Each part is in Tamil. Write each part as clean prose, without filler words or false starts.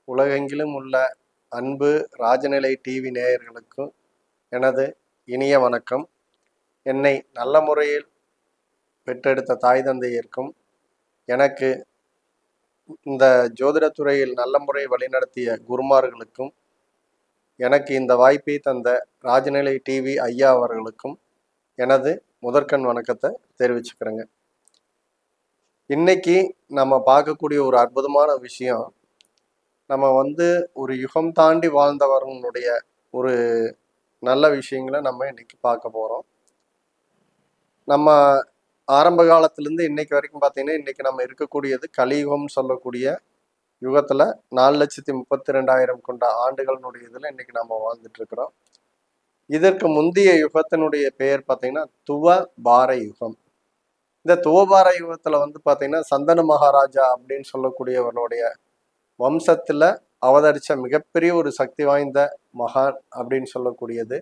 உலகெங்கிலும் உள்ள அன்பு ராஜநிலை டிவி நேயர்களுக்கும் எனது இனிய வணக்கம். என்னை நல்ல முறையில் பெற்றெடுத்த தாய் தந்தையருக்கும் எனக்கு இந்த ஜோதிடத்துறையில் நல்ல முறை வழிநடத்திய குருமார்களுக்கும் எனக்கு இந்த வாய்ப்பை தந்த ராஜநிலை டிவி ஐயா அவர்களுக்கும் எனது முதற்கண் வணக்கத்தை தெரிவிச்சுக்கிறேங்க. இன்னைக்கு நம்ம பார்க்கக்கூடிய ஒரு அற்புதமான விஷயம், நம்ம ஒரு யுகம் தாண்டி வாழ்ந்தவர்களுடைய ஒரு நல்ல விஷயங்களை நம்ம இன்னைக்கு பார்க்க போகிறோம். நம்ம ஆரம்ப காலத்திலேருந்து இன்னைக்கு வரைக்கும் பார்த்தீங்கன்னா, இன்னைக்கு நம்ம இருக்கக்கூடியது கலியுகம்னு சொல்லக்கூடிய யுகத்தில் 4,32,000 கொண்ட ஆண்டுகளினுடைய இதில் இன்னைக்கு நம்ம வாழ்ந்துட்டு இருக்கிறோம். இதற்கு முந்தைய யுகத்தினுடைய பெயர் பார்த்தீங்கன்னா துவபார யுகம். இந்த துவபார யுகத்தில் பார்த்தீங்கன்னா சந்தனு மகாராஜா அப்படின்னு சொல்லக்கூடியவனுடைய வம்சத்தில் அவதரித்த மிகப்பெரிய ஒரு சக்தி வாய்ந்த மகான் அப்படின்னு சொல்லக்கூடியது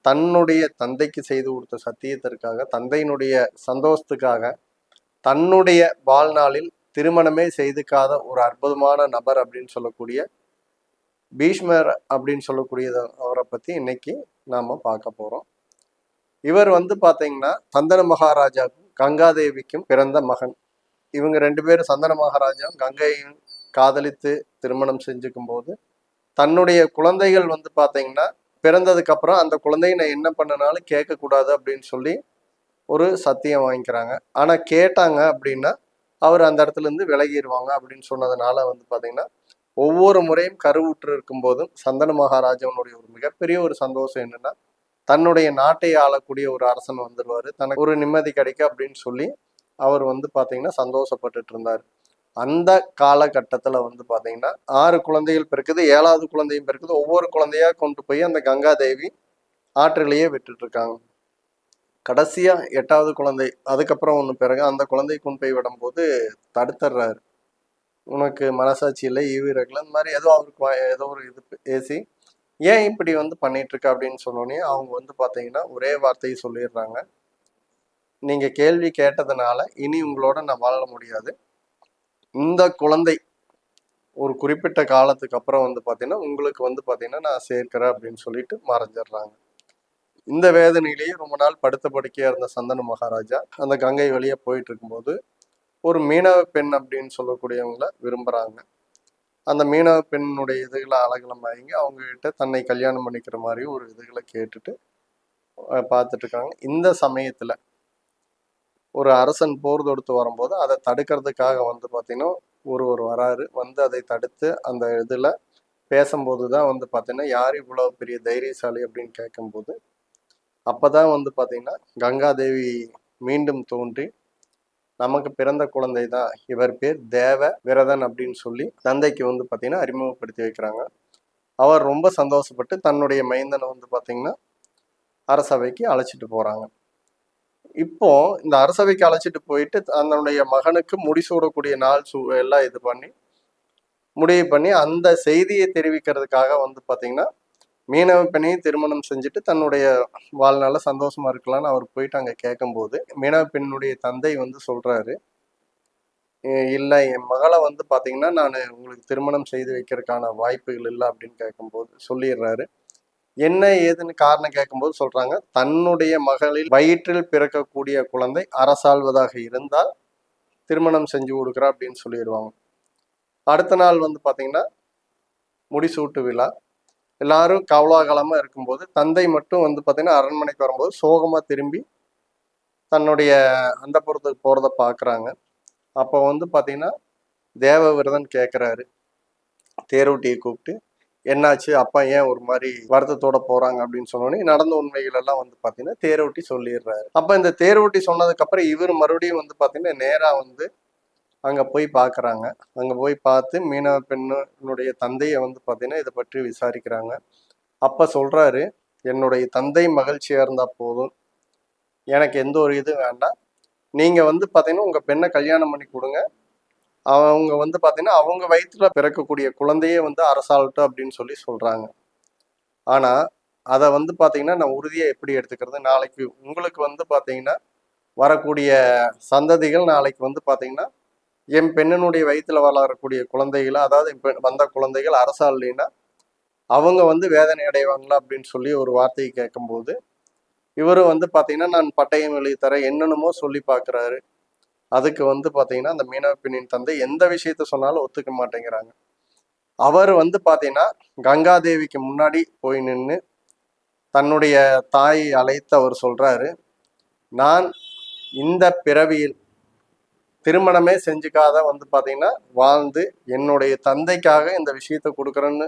தன்னுடைய தந்தைக்கு செய்து கொடுத்த சத்தியத்திற்காக, தந்தையினுடைய சந்தோஷத்துக்காக, தன்னுடைய வாழ்நாளில் திருமணமே செய்துக்காத ஒரு அற்புதமான நபர் அப்படின்னு சொல்லக்கூடிய பீஷ்மர் அப்படின்னு சொல்லக்கூடிய அவரை பற்றி இன்னைக்கு நாம் பார்க்க போகிறோம். இவர் பார்த்தீங்கன்னா சந்தன மகாராஜாவுக்கும் கங்காதேவிக்கும் பிறந்த மகன். இவங்க 2 பேரும் சந்தன மகாராஜாவும் கங்கையும் காதலித்து திருமணம் செஞ்சுக்கும் போது தன்னுடைய குழந்தைகள் பார்த்தீங்கன்னா பிறந்ததுக்கு அப்புறம் அந்த குழந்தைய நான் என்ன பண்ணனாலும் கேட்கக்கூடாது அப்படின்னு சொல்லி ஒரு சத்தியம் வாங்கிக்கிறாங்க. ஆனால் கேட்டாங்க அப்படின்னா அவர் அந்த இடத்துல இருந்து விலகிடுவாங்க அப்படின்னு சொன்னதுனால பார்த்தீங்கன்னா ஒவ்வொரு முறையும் கருவுற்று இருக்கும் போதும் சந்தன மகாராஜாவுடைய ஒரு மிகப்பெரிய ஒரு சந்தோஷம் என்னன்னா, தன்னுடைய நாட்டை ஆளக்கூடிய ஒரு அரசன் வந்துடுவார், தனக்கு ஒரு நிம்மதி கிடைக்கும் அப்படின்னு சொல்லி அவர் பார்த்தீங்கன்னா சந்தோஷப்பட்டுட்டு இருந்தார். அந்த காலகட்டத்தில் பார்த்தீங்கன்னா 6 குழந்தைகள் பிறக்குது, 7வது குழந்தையும் பிறக்குது. ஒவ்வொரு குழந்தையா கொண்டு போய் அந்த கங்காதேவி ஆற்றிலேயே விட்டுட்டு இருக்காங்க. கடைசியா 8வது குழந்தை, அதுக்கப்புறம் ஒன்று பிறகு அந்த குழந்தையை கொண்டு போய் விடும்போது தடுத்துடுறாரு. உனக்கு மனசாட்சி இல்லை, ஈவிரர்கள் இந்த மாதிரி அவருக்கு ஏதோ ஒரு இது பேசி ஏன் இப்படி பண்ணிட்டு இருக்க அப்படின்னு சொன்னோடனே அவங்க பார்த்தீங்கன்னா ஒரே வார்த்தையை சொல்லிடுறாங்க, நீங்க கேள்வி கேட்டதுனால இனி உங்களோட நான் வாழ முடியாது. இந்த குழந்தை ஒரு குறிப்பிட்ட காலத்துக்கு அப்புறம் பார்த்தீங்கன்னா உங்களுக்கு பார்த்தீங்கன்னா நான் சேர்க்கிறேன் அப்படின்னு சொல்லிட்டு மறைஞ்சிடுறாங்க. இந்த வேதனையிலேயே ரொம்ப நாள் படுத்த படுக்கையா இருந்த சந்தனு மகாராஜா அந்த கங்கை வழியா போயிட்டு இருக்கும்போது ஒரு மீனவ பெண் அப்படின்னு சொல்லக்கூடியவங்களை விரும்புறாங்க. அந்த மீனவ பெண்ணுடைய இதுகளை அழகலம் வாங்கி அவங்க கிட்ட தன்னை கல்யாணம் பண்ணிக்கிற மாதிரி ஒரு இதுகளை கேட்டுட்டு பார்த்துட்டு இருக்காங்க. இந்த சமயத்துல ஒரு அரசன் போர் தொடுத்து வரும்போது அதை தடுக்கிறதுக்காக பார்த்தீங்கன்னா ஒருவர் வராரு. அதை தடுத்து அந்த இதில் பேசும்போது தான் பார்த்தீங்கன்னா யார் இவ்வளோ பெரிய தைரியசாலி அப்படின்னு கேட்கும்போது அப்போ தான் பார்த்தீங்கன்னா கங்காதேவி மீண்டும் தோன்றி நமக்கு பிறந்த குழந்தை தான், இவர் பேர் தேவ விரதன் அப்படின்னு சொல்லி தந்தைக்கு பார்த்தீங்கன்னா அறிமுகப்படுத்தி வைக்கிறாங்க. அவர் ரொம்ப சந்தோஷப்பட்டு தன்னுடைய மைந்தனை பார்த்தீங்கன்னா அரசவைக்கு அழைச்சிட்டு போகிறாங்க. இப்போ இந்த அரசவைக்கு அழைச்சிட்டு போயிட்டு தன்னுடைய மகனுக்கு முடிசூடக்கூடிய நாள் எல்லாம் இது பண்ணி முடிவு பண்ணி அந்த செய்தியை தெரிவிக்கிறதுக்காக பார்த்தீங்கன்னா மீனவ பெண்ணையும் திருமணம் செஞ்சுட்டு தன்னுடைய வாழ்நாள சந்தோஷமா இருக்கலாம்னு அவர் போயிட்டு அங்கே கேட்கும்போது மீனவ பெண்ணுடைய தந்தை சொல்றாரு, இல்லை என் மகளை பார்த்தீங்கன்னா நான் உங்களுக்கு திருமணம் செய்து வைக்கிறதுக்கான வாய்ப்புகள் இல்லை அப்படின்னு கேட்கும்போது சொல்லிடுறாரு. என்ன ஏதுன்னு காரணம் கேட்கும்போது சொல்றாங்க, தன்னுடைய மகளில் வயிற்றில் பிறக்கக்கூடிய குழந்தை அரசாள்வதாக இருந்தால் திருமணம் செஞ்சு கொடுக்குறா அப்படின்னு சொல்லிடுவாங்க. அடுத்த நாள் பார்த்தீங்கன்னா முடிசூட்டு விழா. எல்லாரும் கவலாகலமா இருக்கும்போது தந்தை மட்டும் பார்த்தீங்கன்னா அரண்மனைக்கு வரும்போது சோகமா திரும்பி தன்னுடைய அந்தப்புறத்துக்கு போறதை பார்க்குறாங்க. அப்போ பார்த்தீங்கன்னா தேவ விரதன் கேட்குறாரு தேரோட்டியை கூப்பிட்டு, என்னாச்சு அப்பா ஏன் ஒரு மாதிரி வருத்தத்தோட போறாங்க அப்படின்னு சொன்னோடனே நடந்த உண்மைகள் எல்லாம் பார்த்தீங்கன்னா தேரோட்டி சொல்லிடுறாரு. அப்ப இந்த தேரோட்டி சொன்னதுக்கு அப்புறம் இவர் மறுபடியும் பார்த்தீங்கன்னா நேரா அங்க போய் பார்க்குறாங்க. அங்க போய் பார்த்து மீனவ பெண்ணுடைய தந்தையை பார்த்தீங்கன்னா இதை பற்றி விசாரிக்கிறாங்க. அப்ப சொல்றாரு, என்னுடைய தந்தை மகிழ்ச்சியா இருந்தா போதும், எனக்கு எந்த ஒரு இது வேண்டாம், நீங்க பார்த்தீங்கன்னா உங்க பெண்ணை கல்யாணம் பண்ணி கொடுங்க, அவங்க பார்த்தீங்கன்னா அவங்க வயிற்றுல பிறக்கக்கூடிய குழந்தையே அரசாளட்டும் அப்படின்னு சொல்லி சொல்றாங்க. ஆனா அதை பார்த்தீங்கன்னா நான் உறுதியை எப்படி எடுத்துக்கிறது, நாளைக்கு உங்களுக்கு பார்த்தீங்கன்னா வரக்கூடிய சந்ததிகள் நாளைக்கு பார்த்தீங்கன்னா என் பெண்ணனுடைய வயிற்றுல வளரக்கூடிய குழந்தைகளை, அதாவது வந்த குழந்தைகள் அரசால் இல்லைன்னா அவங்க வந்து வேதனை அடைவாங்களா அப்படின்னு சொல்லி ஒரு வார்த்தையை கேட்கும்போது, இவரும் வந்து பார்த்தீங்கன்னா நான் பட்டயம் எழுதி தரேன் என்னென்னமோ சொல்லி பார்க்குறாரு. அதுக்கு வந்து பார்த்தீங்கன்னா அந்த மீனவ பெண்ணின் தந்தை எந்த விஷயத்த சொன்னாலும் ஒத்துக்க மாட்டேங்கிறாங்க. அவர் வந்து பார்த்தீங்கன்னா கங்காதேவிக்கு முன்னாடி போய் நின்று தன்னுடைய தாயை அழைத்து அவர் சொல்றாரு, நான் இந்த பிறவியில் திருமணமே செஞ்சுக்காத வந்து பார்த்தீங்கன்னா வாழ்ந்து என்னுடைய தந்தைக்காக இந்த விஷயத்த கொடுக்குறேன்னு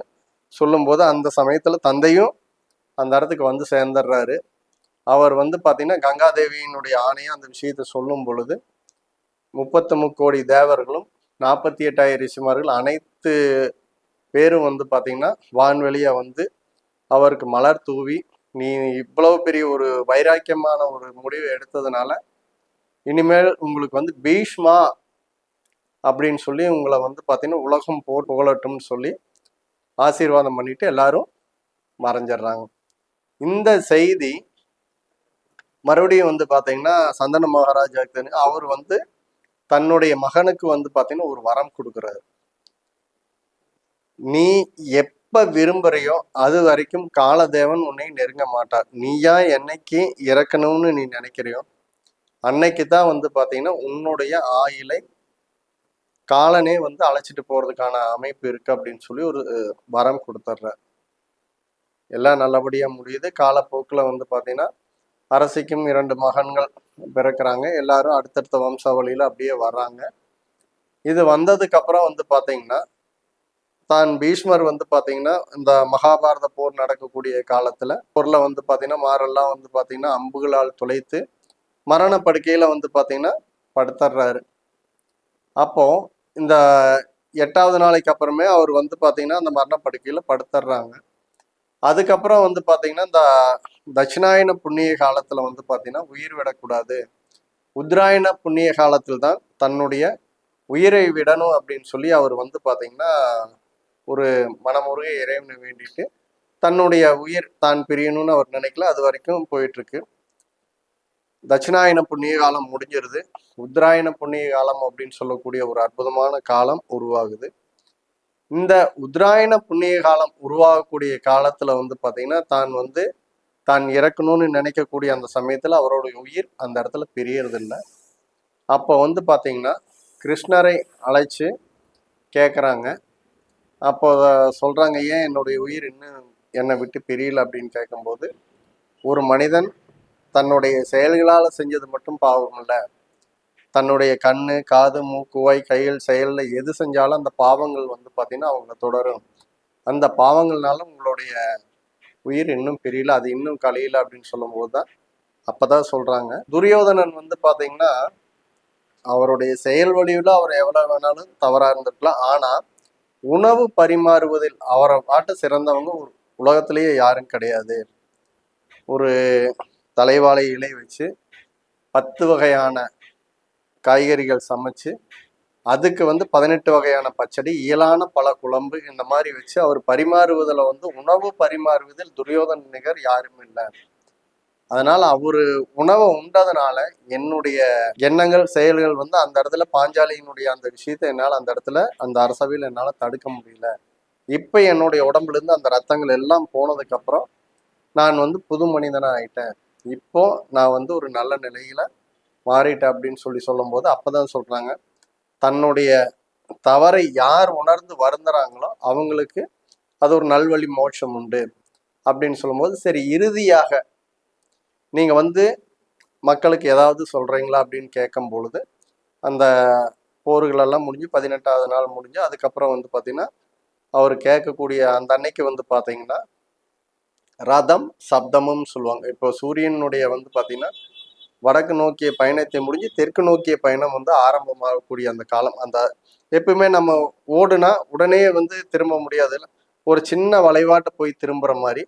சொல்லும்போது அந்த சமயத்தில் தந்தையும் அந்த இடத்துக்கு வந்து சேர்ந்துடுறாரு. அவர் வந்து பார்த்தீங்கன்னா கங்காதேவியினுடைய ஆணையை அந்த விஷயத்த சொல்லும் பொழுது 33 கோடி தேவர்களும் 48,000 ரிஷிமார்கள் அனைத்து பேரும் வந்து பார்த்தீங்கன்னா வான்வெளியை வந்து அவருக்கு மலர் தூவி, நீ இவ்வளவு பெரிய ஒரு வைராக்கியமான ஒரு முடிவு எடுத்ததுனால இனிமேல் உங்களுக்கு வந்து பீஷ்மா அப்படின்னு சொல்லி உங்களை வந்து பார்த்தீங்கன்னா உலகம் போர் புகழட்டும்னு சொல்லி ஆசீர்வாதம் பண்ணிட்டு எல்லாரும் மறைஞ்சிடுறாங்க. இந்த செய்தி மறுபடியும் வந்து பார்த்தீங்கன்னா சந்தன மகாராஜாவுக்கு அவர் வந்து தன்னுடைய மகனுக்கு வந்து பார்த்தீங்கன்னா ஒரு வரம் கொடுக்குறாரு. நீ எப்ப விரும்புறியோ அது வரைக்கும் காலதேவன் உன்னை நெருங்க மாட்டார். நீயா என்னைக்கு இறக்கணும்னு நீ நினைக்கிறியோ அன்னைக்கு தான் வந்து பார்த்தீங்கன்னா உன்னுடைய ஆயுளை காலனே வந்து அழைச்சிட்டு போறதுக்கான அமைப்பு இருக்கு அப்படின்னு சொல்லி ஒரு வரம் கொடுத்துட்ற. எல்லாம் நல்லபடியா முடியுது. காலப்போக்கில் வந்து பார்த்தீங்கன்னா அரசிக்கும் 2 மகன்கள் பிறக்கிறாங்க. எல்லாரும் அடுத்தடுத்த வம்சாவளியில அப்படியே வர்றாங்க. இது வந்ததுக்கு அப்புறம் வந்து பார்த்தீங்கன்னா தான் பீஷ்மர் வந்து பார்த்தீங்கன்னா இந்த மகாபாரத போர் நடக்கக்கூடிய காலத்துல போர்ல வந்து பார்த்தீங்கன்னா மாரெல்லாம் வந்து பார்த்தீங்கன்னா அம்புகளால் துளைத்து மரண படுக்கையில வந்து பார்த்தீங்கன்னா படுத்துடுறாரு. அப்போ இந்த 8வது நாளைக்கு அப்புறமே அவர் வந்து பார்த்தீங்கன்னா அந்த மரண படுக்கையில படுத்துடுறாங்க. அதுக்கப்புறம் வந்து பார்த்தீங்கன்னா இந்த தட்சிணாயன புண்ணிய காலத்துல வந்து பார்த்தீங்கன்னா உயிர் விடக்கூடாது, உத்தராயண புண்ணிய காலத்தில் தான் தன்னுடைய உயிரை விடணும் அப்படின்னு சொல்லி அவர் வந்து பார்த்தீங்கன்னா ஒரு மனமுருக இறைவனை வேண்டிட்டு தன்னுடைய உயிர் தான் பிரியணும்னு அவர் நினைக்கல. அது வரைக்கும் போயிட்டு இருக்கு. தட்சிணாயன புண்ணிய காலம் முடிஞ்சிருது. உத்தராயண புண்ணிய காலம் அப்படின்னு சொல்லக்கூடிய ஒரு அற்புதமான காலம் உருவாகுது. இந்த உத்தராயண புண்ணிய காலம் உருவாகக்கூடிய காலத்துல வந்து பாத்தீங்கன்னா தான் இறக்கணும்னு நினைக்கக்கூடிய அந்த சமயத்துல அவருடைய உயிர் அந்த இடத்துல பிரியறது இல்லை. அப்போ வந்து பாத்தீங்கன்னா கிருஷ்ணரை அழைச்சு கேட்குறாங்க. அப்போ சொல்றாங்க, ஏன் என்னுடைய உயிர் இன்னும் என்னை விட்டு பிரியல அப்படின்னு கேட்கும்போது, ஒரு மனிதன் தன்னுடைய செயல்களால் செஞ்சது மட்டும் பாவம் இல்லை, தன்னுடைய கண்ணு காது மூக்கு வாய் கைகள் செயல்ல எது செஞ்சாலும் அந்த பாவங்கள் வந்து பார்த்தீங்கன்னா அவங்க தொடரும். அந்த பாவங்கள்னால உங்களுடைய உயிர் இன்னும் பிரியல, அது இன்னும் கழியல அப்படின்னு சொல்லும்போது தான் அப்பதான் சொல்றாங்க. துரியோதனன் வந்து பார்த்தீங்கன்னா அவருடைய செயல் வழியில் அவர் எவ்வளவு வேணாலும் தவறா இருந்திருக்கலாம். ஆனா உணவு பரிமாறுவதில் அவரை பாட்டு சிறந்தவங்க ஒரு உலகத்திலேயே யாரும் கிடையாது. ஒரு தலைவாழை இலை வச்சு 10 வகையான காய்கறிகள் சமைச்சு அதுக்கு வந்து 18 வகையான பச்சடி, இயலான பல குழம்பு இந்த மாதிரி வச்சு அவர் பரிமாறுவதில் வந்து உணவு பரிமாறுவதில் துரியோதன நிகர் யாரும் இல்லை. அதனால அவரு உணவை உண்டதுனால என்னுடைய எண்ணங்கள் செயல்கள் வந்து அந்த இடத்துல பாஞ்சாலியினுடைய அந்த விஷயத்த என்னால் அந்த இடத்துல அந்த அரசவையில் என்னால் தடுக்க முடியல. இப்போ என்னுடைய உடம்புல இருந்து அந்த ரத்தங்கள் எல்லாம் போனதுக்கு அப்புறம் நான் வந்து புது மனிதனா ஆயிட்டேன். இப்போ நான் வந்து ஒரு நல்ல நிலையில மாறிட்டேன் அப்படின்னு சொல்லும் போது அப்பதான் சொல்றாங்க, தன்னுடைய தவறை யார் உணர்ந்து வருந்துறாங்களோ அவங்களுக்கு அது ஒரு நல்வழி மோட்சம் உண்டு அப்படின்னு சொல்லும்போது, சரி இறுதியாக நீங்க வந்து மக்களுக்கு ஏதாவது சொல்றீங்களா அப்படின்னு கேட்கும் பொழுது அந்த போர்களெல்லாம் முடிஞ்சு 18வது நாள் முடிஞ்சு அதுக்கப்புறம் வந்து பார்த்தீங்கன்னா அவர் கேட்கக்கூடிய அந்த அன்னைக்கு வந்து பார்த்தீங்கன்னா ரதம் சப்தமும் சொல்லுவாங்க. இப்போ சூரியனுடைய வந்து பார்த்தீங்கன்னா வடக்கு நோக்கிய பயணத்தை முடிஞ்சு தெற்கு நோக்கிய பயணம் வந்து ஆரம்பமாகக்கூடிய அந்த காலம். அந்த எப்பவுமே நம்ம ஓடுனா உடனே வந்து திரும்ப முடியாது, ஒரு சின்ன வளைவாட்ட போய் திரும்புற மாதிரி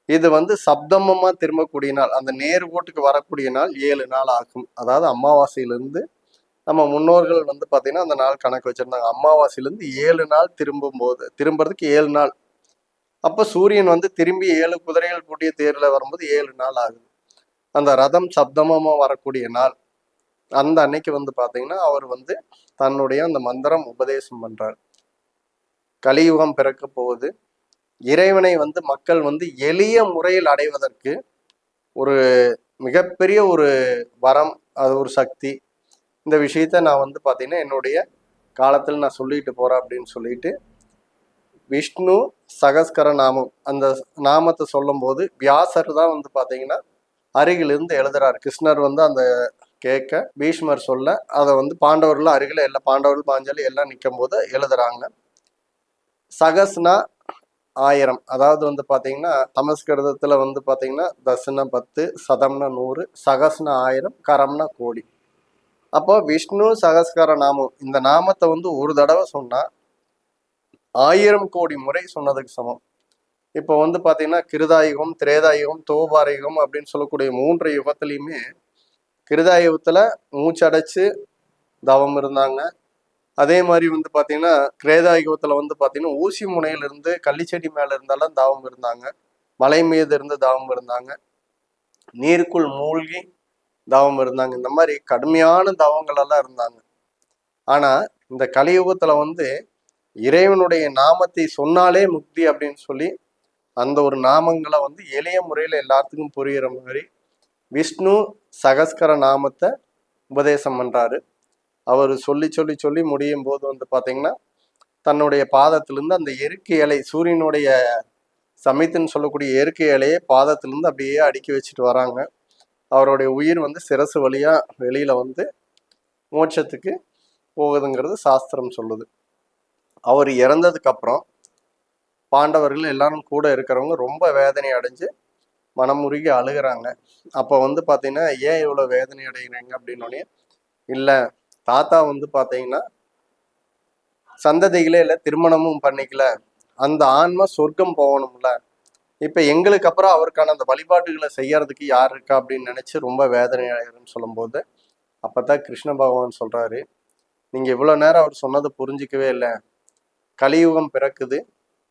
இது வந்து சப்தமமா திரும்பக்கூடிய நாள், அந்த நேர்கோட்டுக்கு வரக்கூடிய நாள் 7 நாள் ஆகும். அதாவது அமாவாசையிலிருந்து நம்ம முன்னோர்கள் வந்து பார்த்தீங்கன்னா அந்த நாள் கணக்கு வச்சிருந்தாங்க. அமாவாசையிலிருந்து 7 நாள் திரும்புறதுக்கு 7 நாள். அப்போ சூரியன் வந்து திரும்பி 7 குதிரைகள் பூட்டிய தேர்ல வரும்போது 7 நாள் ஆகுது. அந்த ரதம் சப்தமமா வரக்கூடிய நாள் அந்த அன்னைக்கு வந்து பார்த்தீங்கன்னா அவர் வந்து தன்னுடைய அந்த மந்திரம் உபதேசம் பண்றார். கலியுகம் பிறக்க போகுது. இறைவனை வந்து மக்கள் வந்து எளிய முறையில் அடைவதற்கு ஒரு மிகப்பெரிய ஒரு வரம், அது ஒரு சக்தி. இந்த விஷயத்த நான் வந்து பார்த்தீங்கன்னா என்னுடைய காலத்தில் நான் சொல்லிட்டு போறேன் அப்படின்னு சொல்லிட்டு விஷ்ணு சகஸ்கர நாமம், அந்த நாமத்தை சொல்லும் போது வியாசர் தான் வந்து பார்த்தீங்கன்னா அருகிலிருந்து எழுதுறாரு. கிருஷ்ணர் வந்து அந்த கேட்க பீஷ்மர் சொல்ல அதை வந்து பாண்டவர்கள் அருகில் எல்லா பாண்டவர்கள் பாஞ்சாலி எல்லாம் நிற்கும் போது எழுதுறாங்க. சகஸ்னா 1000, அதாவது வந்து பார்த்தீங்கன்னா சமஸ்கிருதத்தில் வந்து பார்த்தீங்கன்னா தசுனா 10, சதம்னா 100, சகஸ்னா 1000, கரம்னா கோடி. அப்போ விஷ்ணு சகஸ்கர நாமம், இந்த நாமத்தை வந்து ஒரு தடவை சொன்னா 1000 கோடி முறை சொன்னதுக்கு சமம். இப்போ வந்து பார்த்தீங்கன்னா கிருதாயுகம், திரேதாயுகம், தோபாரயுகம் அப்படின்னு சொல்லக்கூடிய 3 யுகத்துலையுமே கிருதாயுகத்தில் மூச்சடைச்சு தவம் இருந்தாங்க. அதே மாதிரி வந்து பார்த்தீங்கன்னா கிரேதாயுகத்தில் வந்து பார்த்தீங்கன்னா ஊசி முனையிலிருந்து கள்ளிச்செடி மேலே இருந்தாலும் தவம் இருந்தாங்க. மலை மீது இருந்து தவம் இருந்தாங்க. நீருக்குள் மூழ்கி தவம் இருந்தாங்க. இந்த மாதிரி கடுமையான தவங்கள் எல்லாம் இருந்தாங்க. ஆனால் இந்த கலியுகத்தில் வந்து இறைவனுடைய நாமத்தை சொன்னாலே முக்தி அப்படின்னு சொல்லி அந்த ஒரு நாமங்களை வந்து எளிய முறையில் எல்லாத்துக்கும் புரிகிற மாதிரி விஷ்ணு சகஸ்கர நாமத்தை உபதேசம் பண்றாரு. அவர் சொல்லி சொல்லி சொல்லி முடியும் போது வந்து பார்த்தீங்கன்னா தன்னுடைய பாதத்திலிருந்து அந்த எருக்கு இலை, சூரியனுடைய சமித்துன்னு சொல்லக்கூடிய இயற்கை இலையை பாதத்திலிருந்து அப்படியே அடுக்கி வச்சுட்டு வராங்க. அவருடைய உயிர் வந்து சிரசு வழியா வெளியில வந்து மோட்சத்துக்கு போகுதுங்கிறது சாஸ்திரம் சொல்லுது. அவர் இறந்ததுக்கு அப்புறம் பாண்டவர்கள் எல்லாரும் கூட இருக்கிறவங்க ரொம்ப வேதனை அடைஞ்சு மனமுருகி அழுகிறாங்க. அப்போ வந்து பார்த்தீங்கன்னா ஏன் இவ்வளோ வேதனை அடைகிறீங்க அப்படின்னோடனே, இல்லை தாத்தா வந்து பார்த்தீங்கன்னா சந்ததிகளே இல்லை, திருமணமும் பண்ணிக்கல, அந்த ஆன்மா சொர்க்கம் போகணும்ல, இப்போ எங்களுக்கு அப்புறம் அவருக்கான அந்த வழிபாட்டுகளை செய்யறதுக்கு யார் இருக்கா அப்படின்னு நினைச்சு ரொம்ப வேதனை ஆயிருன்னு சொல்லும்போது அப்பதான் கிருஷ்ண பகவான் சொல்றாரு, நீங்க இவ்வளவு நேரம் அவர் சொன்னதை புரிஞ்சிக்கவே இல்லை. கலியுகம் பிறக்குது.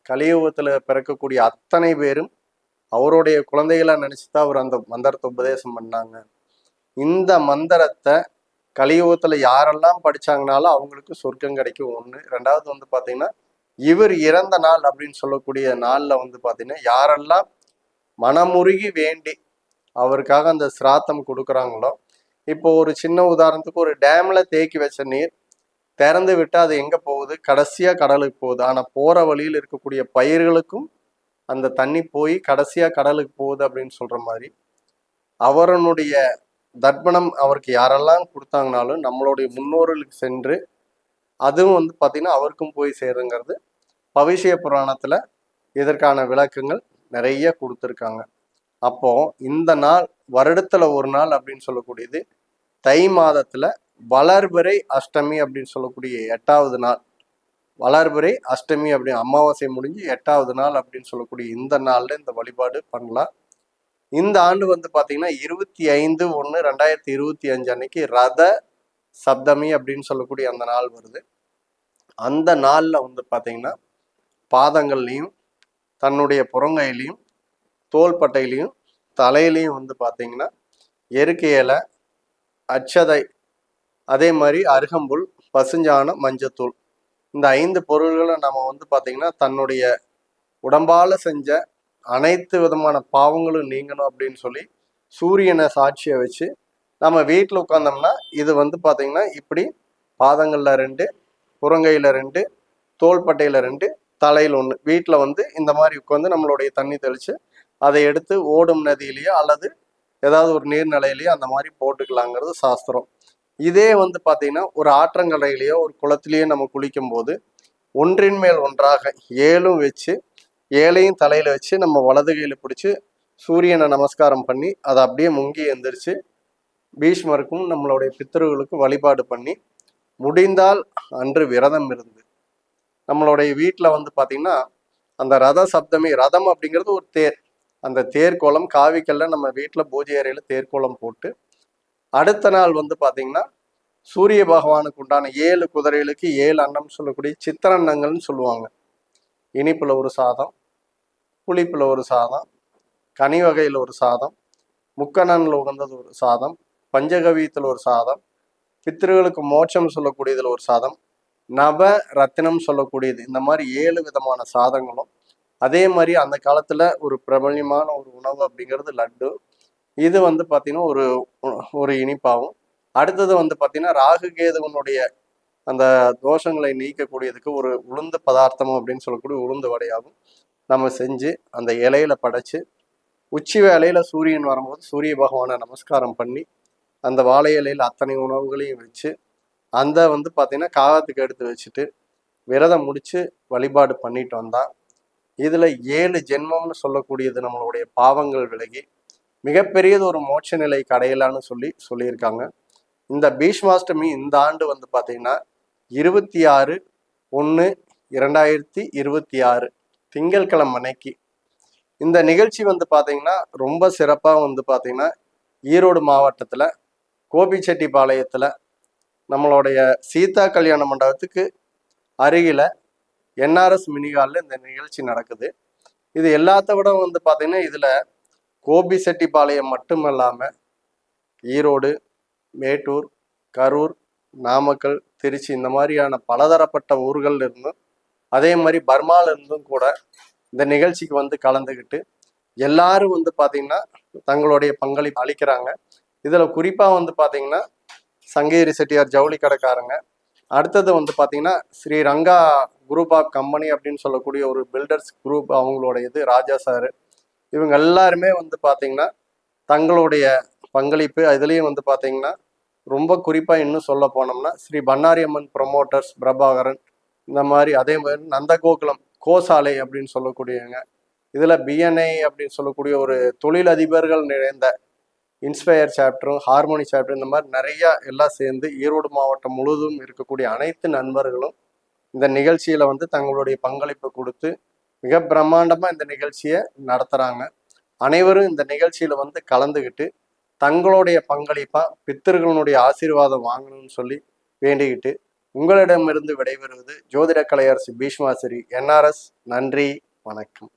கலியுகத்துல பிறக்கக்கூடிய அத்தனை பேரும் அவருடைய குழந்தைகளா நினைச்சுதான் அவர் அந்த மந்திரத்தை உபதேசம் பண்ணாங்க. இந்த மந்திரத்தை கலியுகத்துல யாரெல்லாம் படிச்சாங்கனாலும் அவங்களுக்கு சொர்க்கம் கிடைக்கும். ஒண்ணு. ரெண்டாவது வந்து பாத்தீங்கன்னா இவர் இறந்த நாள் அப்படின்னு சொல்லக்கூடிய நாள்ல வந்து பாத்தீங்கன்னா யாரெல்லாம் மனமுருகி வேண்டி அவருக்காக அந்த சிராத்தம் கொடுக்குறாங்களோ, இப்போ ஒரு சின்ன உதாரணத்துக்கு ஒரு டேம்ல தேக்கி வச்ச நீர் திறந்து விட்டு அது எங்க போகுது? கடைசியா கடலுக்கு போகுது. ஆனா போற வழியில் இருக்கக்கூடிய பயிர்களுக்கும் அந்த தண்ணி போய் கடைசியா கடலுக்கு போகுது அப்படின்னு சொல்ற மாதிரி அவரனுடைய தர்ப்பணம் அவருக்கு யாரெல்லாம் கொடுத்தாங்கனாலும் நம்மளுடைய முன்னோர்களுக்கு சென்று அதுவும் வந்து பார்த்தீங்கன்னா அவருக்கும் போய் சேருங்கிறது பவிஷ்ய புராணத்துல இதற்கான விளக்கங்கள் நிறைய கொடுத்துருக்காங்க. அப்போ இந்த நாள் வருடத்துல ஒரு நாள் அப்படின்னு சொல்லக்கூடியது தை மாதத்துல வளர்பிறை அஷ்டமி அப்படின்னு சொல்லக்கூடிய 8வது நாள், வளர்பிறை அஷ்டமி அப்படி அமாவாசை முடிஞ்சு 8வது நாள் அப்படின்னு சொல்லக்கூடிய இந்த நாள்ல இந்த வழிபாடு பண்ணலாம். இந்த ஆண்டு வந்து பாத்தீங்கன்னா 25/1/2025 அன்னைக்கு ரத சப்தமி அப்படின்னு சொல்லக்கூடிய அந்த நாள் வருது. அந்த நாள்ல வந்து பாத்தீங்கன்னா பாதங்கள்லையும் தன்னுடைய புறங்கையிலையும் தோள்பட்டையிலையும் தலையிலையும் வந்து பாத்தீங்கன்னா எருக்கு இலை, அச்சதை, அதே மாதிரி அருகம்புல், பசுஞ்சாணம், மஞ்சத்தூள், இந்த 5 பொருள்களை நம்ம வந்து பாத்தீங்கன்னா தன்னுடைய உடம்பால செஞ்ச அனைத்து விதமான பாவங்களும் நீங்கணும் அப்படின்னு சொல்லி சூரியனை சாட்சியை வச்சு நம்ம வீட்டில் உட்கார்ந்தோம்னா இது வந்து பார்த்தீங்கன்னா இப்படி பாதங்களில் 2, புறங்கையில் 2, தோள்பட்டையில் 2, தலையில் 1, வீட்டில் வந்து இந்த மாதிரி உட்காந்து நம்மளுடைய தண்ணி தெளித்து அதை எடுத்து ஓடும் நதியிலேயோ அல்லது ஏதாவது ஒரு நீர்நிலையிலையோ அந்த மாதிரி போட்டுக்கலாங்கிறது சாஸ்திரம். இதே வந்து பார்த்தீங்கன்னா ஒரு ஆற்றங்கரையிலையோ ஒரு குளத்திலேயோ நம்ம குளிக்கும் போது ஒன்றின் மேல் ஒன்றாக 7ம் வச்சு 7ஐயும் தலையில வச்சு நம்ம வலது கையில பிடிச்சி சூரியனை நமஸ்காரம் பண்ணி அதை அப்படியே முங்கி எந்திரிச்சு பீஷ்மருக்கும் நம்மளுடைய பித்தர்களுக்கும் வழிபாடு பண்ணி முடிந்தால் அன்று விரதம் இருந்து நம்மளுடைய வீட்டில் வந்து பார்த்தீங்கன்னா அந்த ரத சப்தமி, ரதம் அப்படிங்கிறது ஒரு தேர், அந்த தேர்கோளம் காவிக்கல்ல நம்ம வீட்டில் பூஜை அறையில் தேர்கோளம் போட்டு அடுத்த நாள் வந்து பார்த்தீங்கன்னா சூரிய பகவானுக்கு உண்டான 7 குதிரைகளுக்கு 7 அன்னம் சொல்லக்கூடிய சித்திரன்னங்கள்னு சொல்லுவாங்க. இனிப்புல ஒரு சாதம், புளிப்புல ஒரு சாதம், கனி வகையில் ஒரு சாதம், முக்கணன்ல உகந்தது ஒரு சாதம், பஞ்சகவியத்தில் ஒரு சாதம், பித்திருகளுக்கு மோட்சம் சொல்லக்கூடியதுல ஒரு சாதம், நவ ரத்தினம் சொல்லக்கூடியது, இந்த மாதிரி 7 விதமான சாதங்களும். அதே மாதிரி அந்த காலத்துல ஒரு பிரபல்யமான ஒரு உணவு அப்படிங்கிறது லட்டு. இது வந்து பார்த்தீங்கன்னா ஒரு ஒரு இனிப்பாகும். அடுத்தது வந்து பார்த்தீங்கன்னா ராகு கேதுவனுடைய அந்த தோஷங்களை நீக்கக்கூடியதுக்கு ஒரு உளுந்து பதார்த்தம் அப்படின்னு சொல்லக்கூடிய உளுந்து வடையாகும் நம்ம செஞ்சு அந்த இலையில படைச்சு, உச்சி வேளையில சூரியன் வரும்போது சூரிய பகவானை நமஸ்காரம் பண்ணி அந்த வாழை இலையில அத்தனை உணவுகளையும் வச்சு அந்த வந்து பார்த்தீங்கன்னா காகத்துக்கு எடுத்து வச்சுட்டு விரதம் முடிச்சு வழிபாடு பண்ணிட்டு வந்தா இதுல 7 ஜென்மம்னு சொல்லக்கூடியது நம்மளுடைய பாவங்கள் விலகி மிகப்பெரியது ஒரு மோட்ச நிலை அடையலான்னு சொல்லியிருக்காங்க. இந்த பீஷ்மாஷ்டமி இந்த ஆண்டு வந்து பார்த்தீங்கன்னா 26/1/2026 திங்கட்கிழமை அன்னைக்கு இந்த நிகழ்ச்சி வந்து பார்த்தீங்கன்னா ரொம்ப சிறப்பாக வந்து பார்த்தீங்கன்னா ஈரோடு மாவட்டத்தில் கோபிச்செட்டிப்பாளையத்தில் நம்மளுடைய சீதா கல்யாண மண்டபத்துக்கு அருகில என்ஆர்எஸ் மினிகாலில் இந்த நிகழ்ச்சி நடக்குது. இது எல்லாத்த விட வந்து பார்த்தீங்கன்னா இதில் கோபிச்செட்டிப்பாளையம் மட்டுமல்லாமல் ஈரோடு, மேட்டூர், கரூர், நாமக்கல், திருச்சி இந்த மாதிரியான பலதரப்பட்ட ஊர்கள் இருந்தும் அதே மாதிரி பர்மால இருந்தும் கூட இந்த நிகழ்ச்சிக்கு வந்து கலந்துக்கிட்டு எல்லாரும் வந்து பார்த்தீங்கன்னா தங்களுடைய பங்களிப்பு அளிக்கிறாங்க. இதில் குறிப்பாக வந்து பார்த்தீங்கன்னா சங்ககிரி செட்டியார் ஜவுளி கடைக்காரங்க, அடுத்தது வந்து பார்த்தீங்கன்னா Sri Ranga group of company அப்படின்னு சொல்லக்கூடிய ஒரு பில்டர்ஸ் குரூப், அவங்களோட இது ராஜா சார், இவங்க எல்லாருமே வந்து பார்த்தீங்கன்னா தங்களுடைய பங்களிப்பு. இதுலேயும் வந்து பார்த்தீங்கன்னா ரொம்ப குறிப்பாக இன்னும் சொல்ல போனோம்னா ஸ்ரீ பண்ணாரியம்மன் ப்ரொமோட்டர்ஸ் பிரபாகரன், இந்த மாதிரி அதே மாதிரி நந்தகோகுலம் கோசாலை அப்படின்னு சொல்லக்கூடியவங்க, இதில் பிஎன்ஐ அப்படின்னு சொல்லக்கூடிய ஒரு தொழிலதிபர்கள் நிறைந்த இன்ஸ்பயர் சாப்டரும் ஹார்மோனி சாப்டர், இந்த மாதிரி நிறையா எல்லாம் சேர்ந்து ஈரோடு மாவட்டம் முழுவதும் இருக்கக்கூடிய அனைத்து நண்பர்களும் இந்த நிகழ்ச்சியில வந்து தங்களுடைய பங்களிப்பை கொடுத்து மிக பிரம்மாண்டமாக இந்த நிகழ்ச்சியை நடத்துகிறாங்க. அனைவரும் இந்த நிகழ்ச்சியில வந்து கலந்துக்கிட்டு தங்களுடைய பங்களிப்பா பித்தர்களுடைய ஆசீர்வாதம் வாங்கணும்னு சொல்லி வேண்டிக்கிட்டு உங்களிடமிருந்து விடைபெறுவது ஜோதிட கலையரசி பீஷ்மாசிரி என்ஆர்எஸ். நன்றி, வணக்கம்.